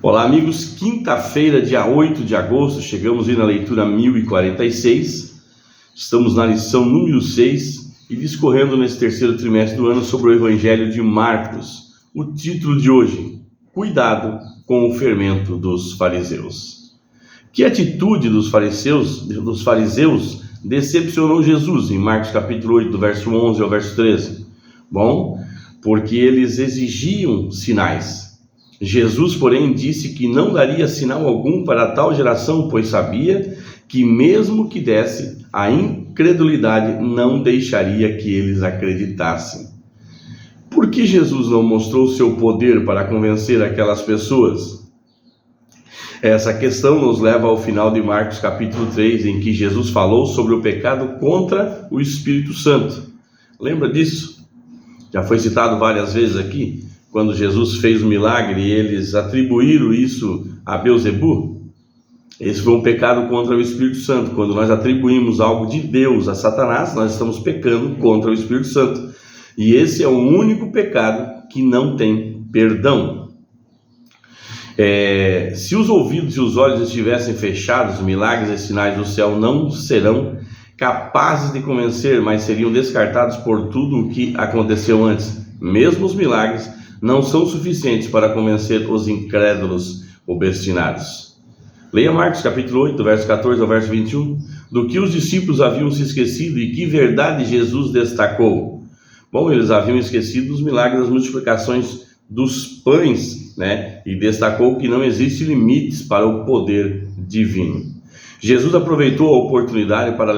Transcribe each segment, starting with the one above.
Olá, amigos. Quinta-feira, dia 8 de agosto, chegamos aí na leitura 1046. Estamos na lição número 6 e discorrendo nesse terceiro trimestre do ano sobre o Evangelho de Marcos. O título de hoje: Cuidado com o fermento dos fariseus. Que atitude dos fariseus decepcionou Jesus em Marcos capítulo 8, do verso 11 ao verso 13? Bom, porque eles exigiam sinais. Jesus, porém, disse que não daria sinal algum para tal geração, pois sabia que mesmo que desse, a incredulidade não deixaria que eles acreditassem. Por que Jesus não mostrou seu poder para convencer aquelas pessoas? Essa questão nos leva ao final de Marcos capítulo 3, em que Jesus falou sobre o pecado contra o Espírito Santo. Lembra disso? Já foi citado várias vezes aqui. Quando Jesus fez o milagre e eles atribuíram isso a Beelzebu, esse foi um pecado contra o Espírito Santo. Quando nós atribuímos algo de Deus a Satanás, nós estamos pecando contra o Espírito Santo. E esse é o único pecado que não tem perdão. Se os ouvidos e os olhos estivessem fechados, milagres e sinais do céu não serão capazes de convencer, mas seriam descartados por tudo o que aconteceu antes. Mesmo os milagres não são suficientes para convencer os incrédulos obstinados. Leia Marcos capítulo 8, verso 14 ao verso 21. Do que os discípulos haviam se esquecido e que verdade Jesus destacou? Bom, eles haviam esquecido os milagres das multiplicações dos pães, e destacou que não existem limites para o poder divino. Jesus aproveitou a oportunidade para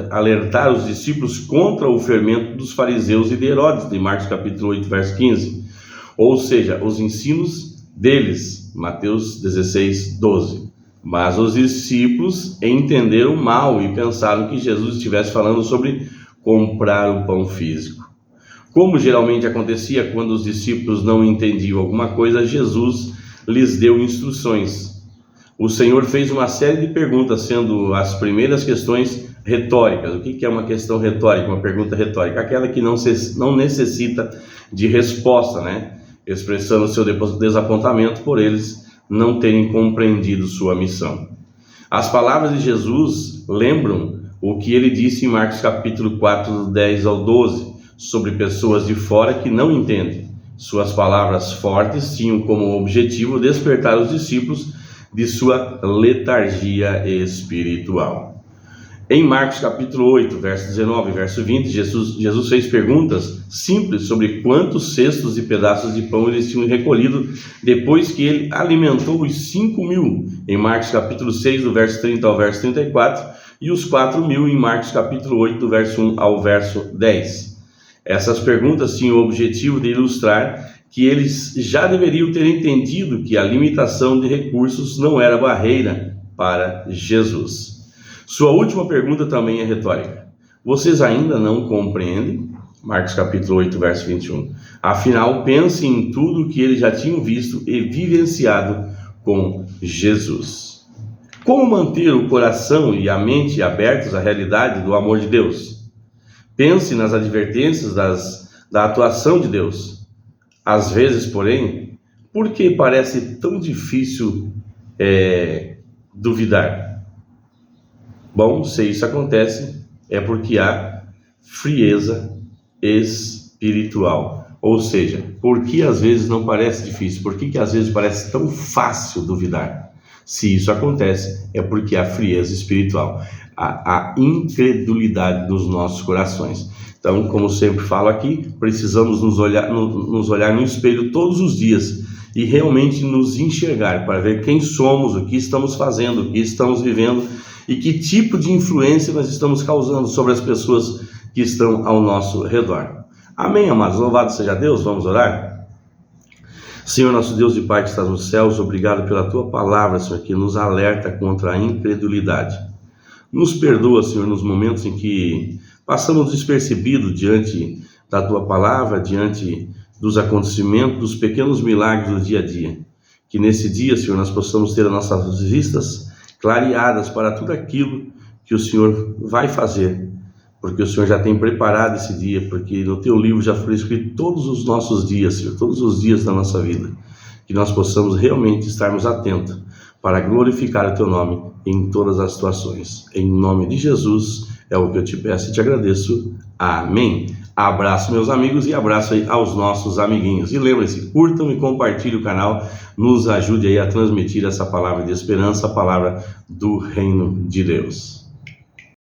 alertar os discípulos contra o fermento dos fariseus e de Herodes, de Marcos capítulo 8, verso 15. Ou seja, os ensinos deles, Mateus 16, 12. Mas os discípulos entenderam mal e pensaram que Jesus estivesse falando sobre comprar o pão físico. Como geralmente acontecia quando os discípulos não entendiam alguma coisa, Jesus lhes deu instruções. O Senhor fez uma série de perguntas, sendo as primeiras questões retóricas. O que é uma questão retórica, uma pergunta retórica? Aquela que não necessita de resposta, expressando seu desapontamento por eles não terem compreendido sua missão. As palavras de Jesus lembram o que ele disse em Marcos capítulo 4, do 10 ao 12, sobre pessoas de fora que não entendem. Suas palavras fortes tinham como objetivo despertar os discípulos de sua letargia espiritual. Em Marcos capítulo 8, verso 19 e verso 20, Jesus fez perguntas simples sobre quantos cestos e pedaços de pão eles tinham recolhido depois que ele alimentou os 5.000, em Marcos capítulo 6, do verso 30 ao verso 34, e os 4.000 em Marcos capítulo 8, do verso 1 ao verso 10. Essas perguntas tinham o objetivo de ilustrar que eles já deveriam ter entendido que a limitação de recursos não era barreira para Jesus. Sua última pergunta também é retórica. Vocês ainda não compreendem? Marcos capítulo 8, verso 21. Afinal, pensem em tudo o que eles já tinham visto e vivenciado com Jesus. Como manter o coração e a mente abertos à realidade do amor de Deus? Pense nas advertências da atuação de Deus. Às vezes, porém, por que parece tão difícil duvidar? Bom, se isso acontece, é porque há frieza espiritual. Ou seja, por que às vezes não parece difícil? Por que às vezes parece tão fácil duvidar? Se isso acontece, é porque há frieza espiritual, a incredulidade dos nossos corações. Então, como sempre falo aqui, precisamos nos olhar no espelho todos os dias e realmente nos enxergar para ver quem somos, o que estamos fazendo, o que estamos vivendo e que tipo de influência nós estamos causando sobre as pessoas que estão ao nosso redor. Amém, amados? Louvado seja Deus. Vamos orar? Senhor, nosso Deus e Pai que estás nos céus, obrigado pela Tua palavra, Senhor, que nos alerta contra a incredulidade. Nos perdoa, Senhor, nos momentos em que passamos despercebidos diante da Tua palavra, diante dos acontecimentos, dos pequenos milagres do dia a dia. Que nesse dia, Senhor, nós possamos ter as nossas vistas clareadas para tudo aquilo que o Senhor vai fazer, porque o Senhor já tem preparado esse dia, porque no Teu livro já foi escrito todos os nossos dias, Senhor, todos os dias da nossa vida. que nós possamos realmente estarmos atentos para glorificar o Teu nome em todas as situações. Em nome de Jesus é o que eu te peço e te agradeço. Amém. Abraço, meus amigos, e abraço aí aos nossos amiguinhos. E lembre-se, curtam e compartilhem o canal, nos ajude aí a transmitir essa palavra de esperança, a palavra do reino de Deus.